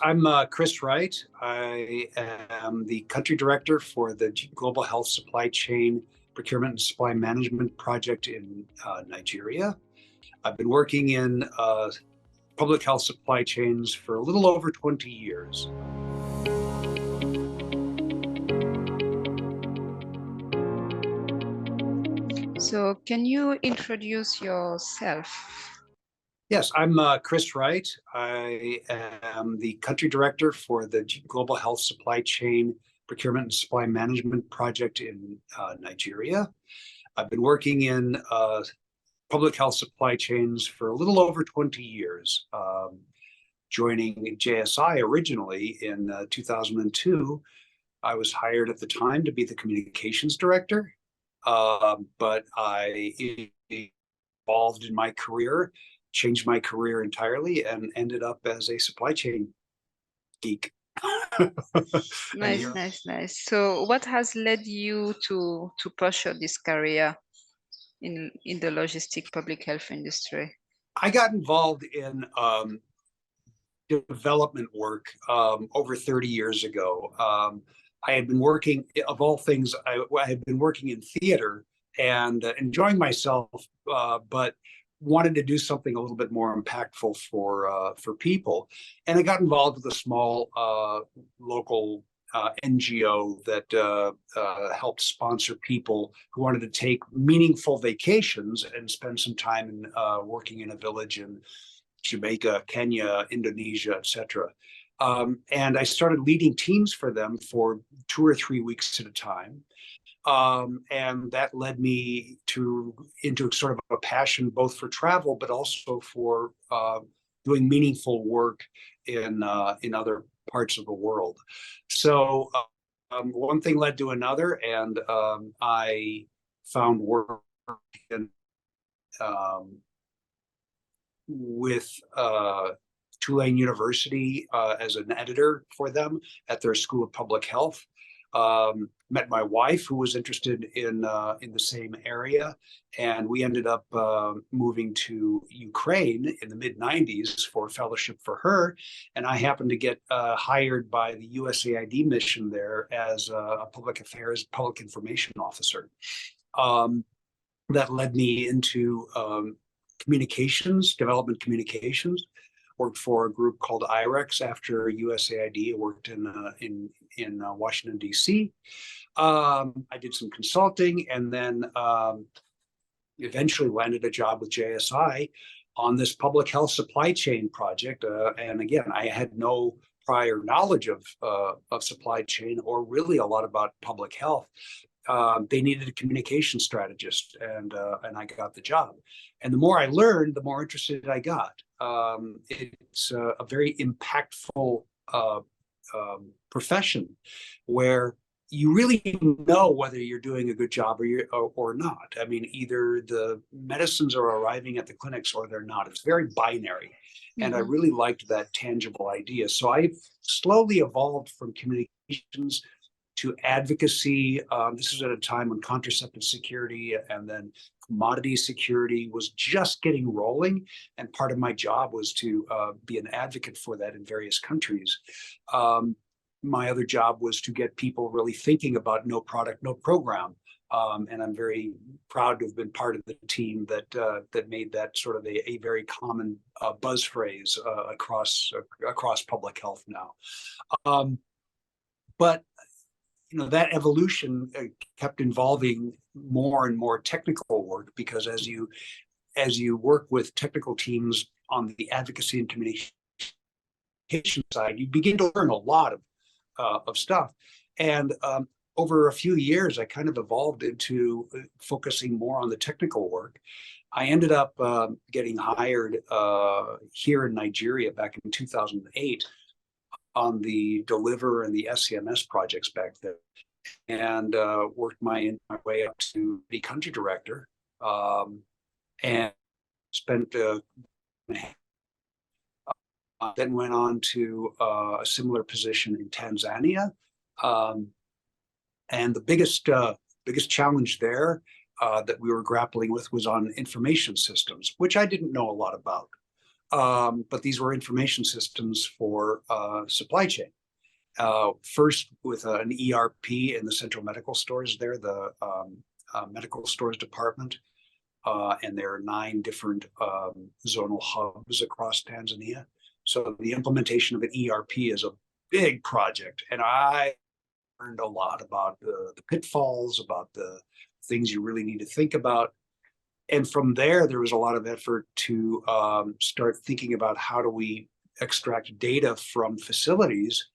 I'm Chris Wright. I am the country director for the Global Health Supply Chain Procurement and Supply Management Project in Nigeria. I've been working in public health supply chains for a little over 20 years. So can you introduce yourself? Yes, I'm Chris Wright. I am the country director for the Global Health Supply Chain Procurement and Supply Management Project in Nigeria. I've been working in public health supply chains for a little over 20 years, joining JSI originally in 2002. I was hired at the time to be the communications director, but I evolved in my career, changed my career entirely, and ended up as a supply chain geek. Nice. So what has led you to pursue this career in the logistic public health industry? I got involved in development work over 30 years ago. I had been working, of all things, I had been working in theater and enjoying myself, but wanted to do something a little bit more impactful for people. And I got involved with a small local NGO that helped sponsor people who wanted to take meaningful vacations and spend some time in working in a village in Jamaica, Kenya, Indonesia, etc. And I started leading teams for them for 2 or 3 weeks at a time. And that led me into sort of a passion both for travel, but also for doing meaningful work in other parts of the world. So one thing led to another, and I found work in, with Tulane University as an editor for them at their School of Public Health. Met my wife, who was interested in the same area, and we ended up moving to Ukraine in the mid-90s for a fellowship for her. And I happened to get hired by the USAID mission there as a public affairs, public information officer. That led me into communications, development communications. Worked for a group called IREX after USAID. Worked in Washington, D.C. I did some consulting, and then eventually landed a job with JSI on this public health supply chain project. And again, I had no prior knowledge of supply chain or really a lot about public health. They needed a communication strategist, and I got the job. And the more I learned, the more interested I got. It's a very impactful profession where you really know whether you're doing a good job or not. I mean, either the medicines are arriving at the clinics or they're not. It's very binary. And I really liked that tangible idea. So I slowly evolved from communications to advocacy. This was at a time when contraceptive security and then commodity security was just getting rolling. And part of my job was to be an advocate for that in various countries. My other job was to get people really thinking about no product, no program. And I'm very proud to have been part of the team that made that sort of a very common buzz phrase across public health now. But that evolution kept involving more and more technical work, because as you work with technical teams on the advocacy and communication side, you begin to learn a lot of stuff. And over a few years, I kind of evolved into focusing more on the technical work. I ended up getting hired here in Nigeria back in 2008 on the Deliver and the SCMS projects back then, and worked my way up to the country director, and spent then went on to a similar position in Tanzania, and the biggest challenge there that we were grappling with was on information systems, which I didn't know a lot about. but these were information systems for supply chain. First with an ERP in the central medical stores there, the medical stores department, and there are 9 different zonal hubs across Tanzania. So the implementation of an ERP is a big project, and I learned a lot about the pitfalls, about the things you really need to think about. And from there was a lot of effort to start thinking about how do we extract data from facilities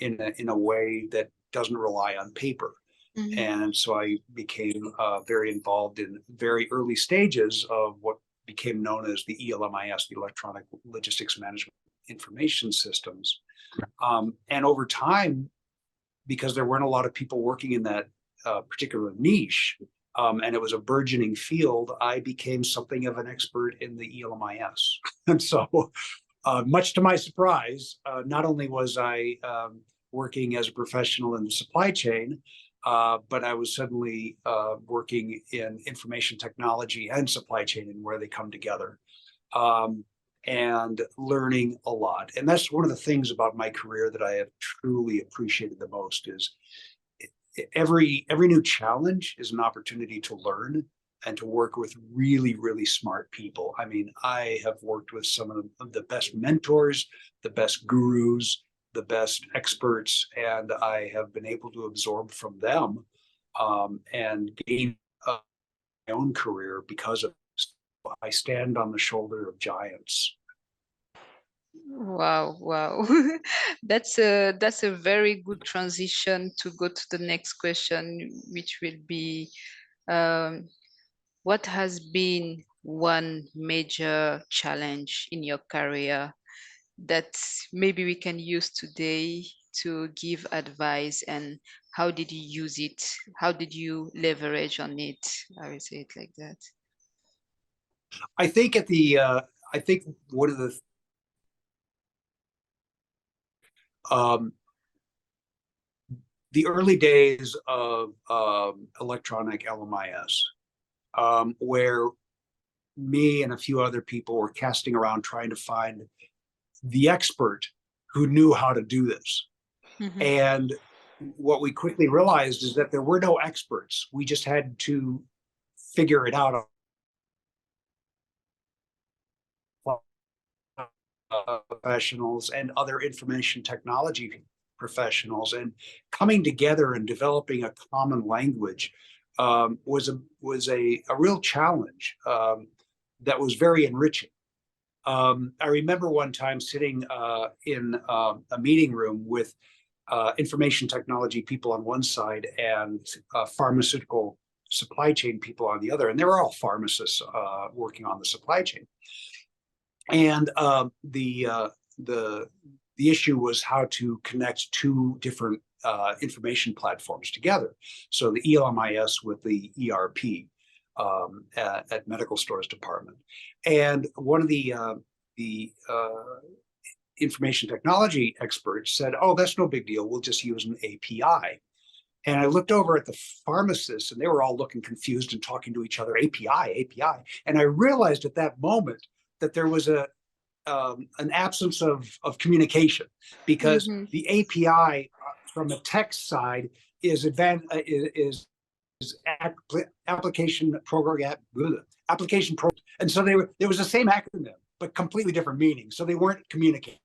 in a way that doesn't rely on paper. Mhm. And so I became very involved in very early stages of what became known as the ELMIS, the Electronic Logistics Management Information Systems. And over time, because there weren't a lot of people working in that particular niche, and it was a burgeoning field, I became something of an expert in the ELMIS. And so, much to my surprise, not only was I working as a professional in the supply chain, but I was suddenly working in information technology and supply chain and where they come together, and learning a lot. And that's one of the things about my career that I have truly appreciated the most is every new challenge is an opportunity to learn and to work with really, really smart people. I mean, I have worked with some of the best mentors, the best gurus, the best experts, and I have been able to absorb from them and gain my own career because of this. I stand on the shoulder of giants. Wow, wow. That's a very good transition to go to the next question, which will be what has been one major challenge in your career that maybe we can use today to give advice, and how did you use it? How did you leverage on it? I will say it like that. I think I think one of the early days of electronic LMIS, where me and a few other people were casting around trying to find the expert who knew how to do this. Mhm. And what we quickly realized is that there were no experts. We just had to figure it out. Professionals and other information technology professionals, and coming together and developing a common language was a real challenge that was very enriching. I remember one time sitting in a meeting room with information technology people on one side and pharmaceutical supply chain people on the other, and they were all pharmacists working on the supply chain. And the issue was how to connect 2 different information platforms together. So the ELMIS with the ERP at medical stores department, and one of the information technology experts said, "Oh, that's no big deal. We'll just use an API." And I looked over at the pharmacists, and they were all looking confused and talking to each other, API, API. And I realized at that moment that there was an absence of communication, because Mhm. the API from a tech side is application program, and so there was the same acronym but completely different meanings, so they weren't communicating.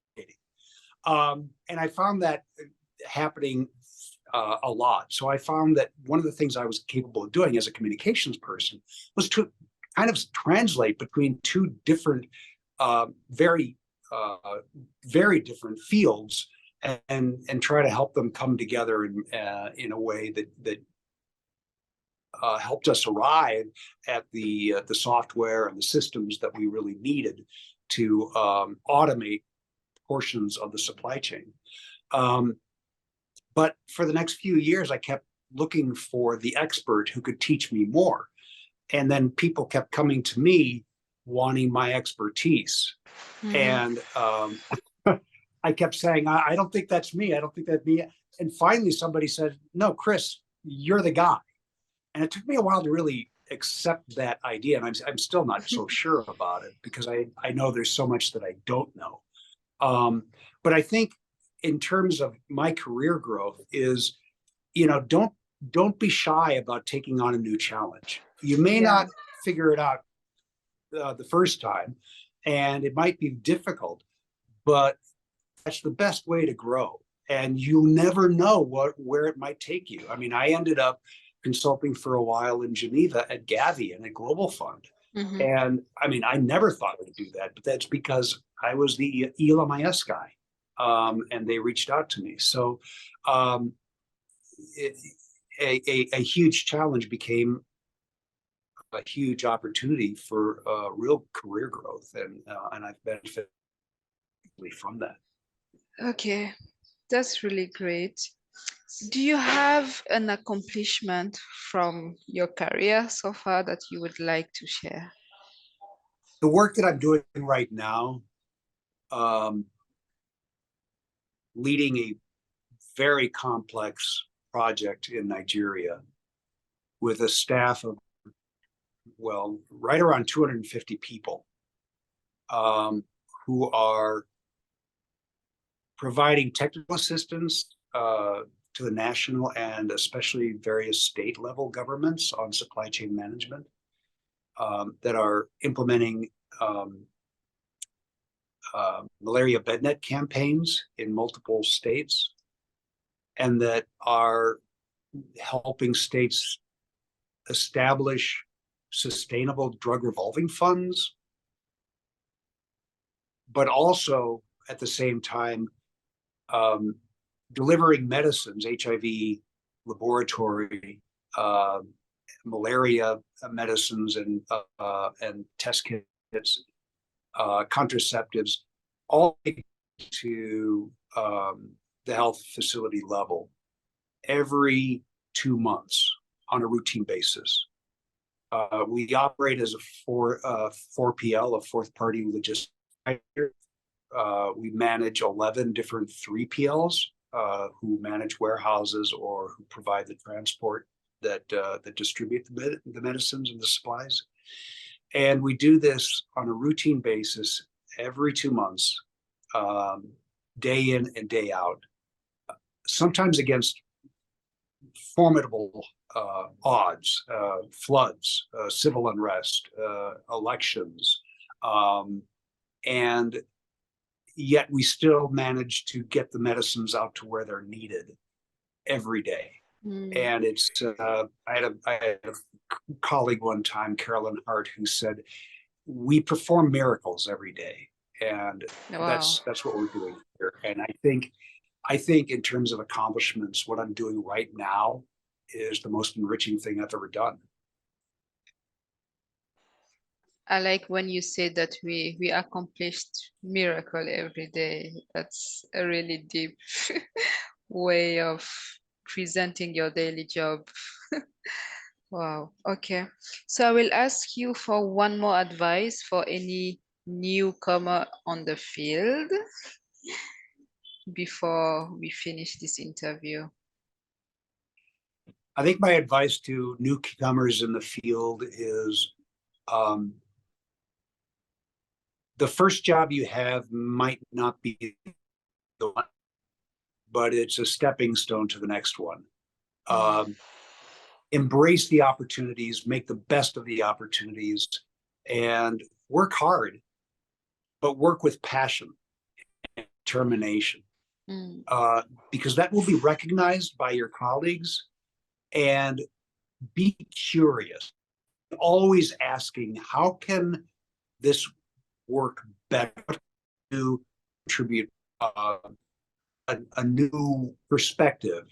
And I found that happening a lot. So I found that one of the things I was capable of doing as a communications person was to kind of translate between 2 different very different fields, and try to help them come together in a way that helped us arrive at the software and the systems that we really needed to automate portions of the supply chain. But for the next few years, I kept looking for the expert who could teach me more. And then people kept coming to me wanting my expertise. Mhm. And I kept saying, I don't think that's me. I don't think that's me. And finally, somebody said, "No, Chris, you're the guy." And it took me a while to really accept that idea, and I'm still not so sure about it because I know there's so much that I don't know. But I think in terms of my career growth is, don't be shy about taking on a new challenge. You may Yeah. not figure it out the first time, and it might be difficult, but that's the best way to grow. And you'll never know where it might take you. I mean, I ended up consulting for a while in Geneva at Gavi in a global fund. Mhm. And I mean, I never thought I would do that, but that's because I was the ELMIS guy. And they reached out to me. So um, a huge challenge became a huge opportunity for real career growth, and I've benefited from that. Okay, that's really great. Do you have an accomplishment from your career so far that you would like to share? The work that I'm doing right now, um, leading a very complex project in Nigeria with a staff of, well, right around 250 people, who are providing technical assistance to the national and especially various state level governments on supply chain management, that are implementing malaria bednet campaigns in multiple states, and that are helping states establish sustainable drug revolving funds, but also at the same time um, delivering medicines, HIV laboratory, malaria medicines, and test kits, contraceptives, all to the health facility level every 2 months on a routine basis. We operate as a 4PL, a fourth party logistics. We manage 11 different 3PLs who manage warehouses or who provide the transport that distribute the medicines and the supplies. And we do this on a routine basis every 2 months, day in and day out, sometimes against formidable odds, floods, civil unrest, elections, and yet we still manage to get the medicines out to where they're needed every day. And it's I had a colleague one time, Carolyn Hart, who said, we perform miracles every day. And Wow. that's what we're doing here. And I think in terms of accomplishments, what I'm doing right now is the most enriching thing I've ever done. I like when you say that we accomplished miracle every day. That's a really deep way of presenting your daily job. Wow. Okay. So I will ask you for one more advice for any newcomer on the field before we finish this interview. I think my advice to newcomers in the field is the first job you have might not be the one, but it's a stepping stone to the next one. Embrace the opportunities, make the best of the opportunities, and work hard, but work with passion and determination, because that will be recognized by your colleagues. And be curious, always asking, how can this work better to contribute a new perspective?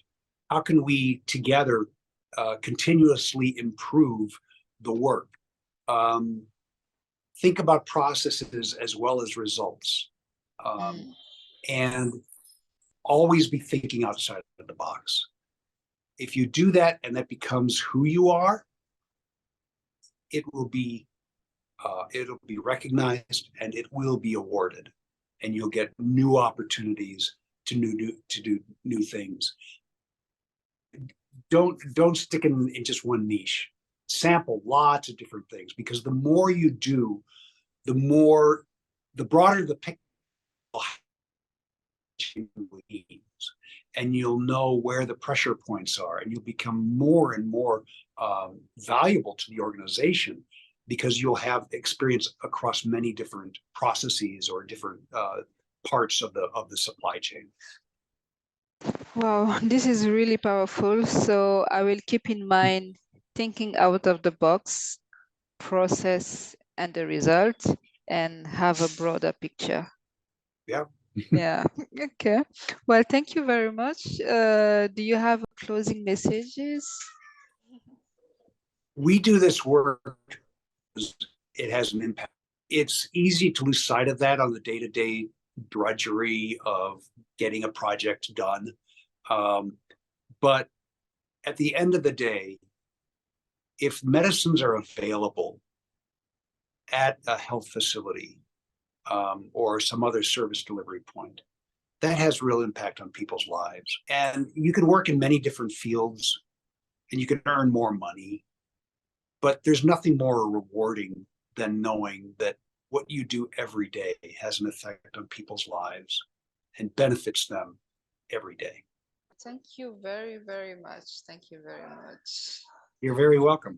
How can we together continuously improve the work? Think about processes as well as results, and always be thinking outside of the box. If you do that and that becomes who you are, it'll be recognized and it will be awarded, and you'll get new opportunities to do new things. Don't stick in just one niche. sample lots of different things, because the more you do, the broader the picture needs, and you'll know where the pressure points are, and you'll become more and more valuable to the organization, because you'll have experience across many different processes or different parts of the supply chain. Wow, this is really powerful. So I will keep in mind thinking out of the box, process and the result, and have a broader picture. Yeah. Yeah. Okay. Well, thank you very much. Do you have closing messages? We do this work because it has an impact. It's easy to lose sight of that on the day-to-day drudgery of getting a project done. But at the end of the day, if medicines are available at a health facility or some other service delivery point, that has real impact on people's lives. And you can work in many different fields and you can earn more money, but there's nothing more rewarding than knowing that what you do every day has an effect on people's lives and benefits them every day. Thank you very, very much. Thank you very much. You're very welcome.